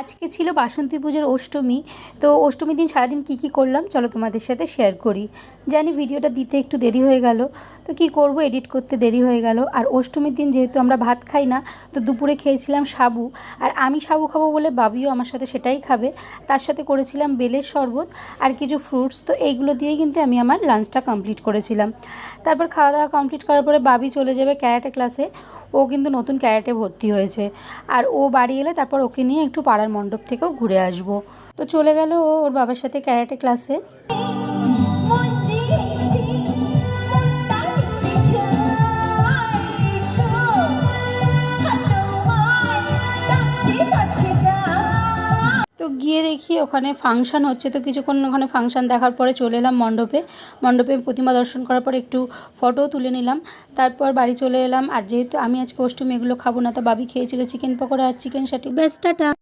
আজকে ছিল বাসন্তী পুজোর অষ্টমী। তো অষ্টমীর দিন সারাদিন কি করলাম চলো তোমাদের সাথে শেয়ার করি। জানি ভিডিওটা দিতে একটু দেরি হয়ে গেল, তো কি করব, এডিট করতে দেরি হয়ে গেল। আর অষ্টমীর দিন যেহেতু আমরা ভাত খাই না, তো দুপুরে খেয়েছিলাম সাবু। আর আমি সাবু খাবো বলে বাবিও আমার সাথে সেটাই খাবে। তার সাথে করেছিলাম বেলের শরবত আর কিছু ফ্রুটস। তো এইগুলো দিয়েই কিন্তু আমি আমার লাঞ্চটা কমপ্লিট করেছিলাম। তারপর খাওয়া দাওয়া কমপ্লিট করার পরে বাবি চলে যাবে ক্যারাটে ক্লাসে। ও কিন্তু নতুন ক্যারাটে ভর্তি হয়েছে। আর ও বাড়ি এলে তারপর ওকে নিয়ে একটু পাড়ার মণ্ডপ থেকেও ঘুরে আসবো। তো চলে গেল ওর বাবার সাথে ক্যারাটে ক্লাসে। তো গিয়ে দেখি ওখানে ফাংশান হচ্ছে। তো কিছুক্ষণ ওখানে ফাংশান দেখার পরে চলে এলাম মণ্ডপে। মণ্ডপে প্রতিমা দর্শন করার পর একটু ফটোও তুলে নিলাম। তারপর বাড়ি চলে এলাম। আর যেহেতু আমি আজকে অষ্টমী এগুলো খাবো না, তো বাবি খেয়েছিল চিকেন পকোড়া আর চিকেন সাটি। বেশ, টাটা।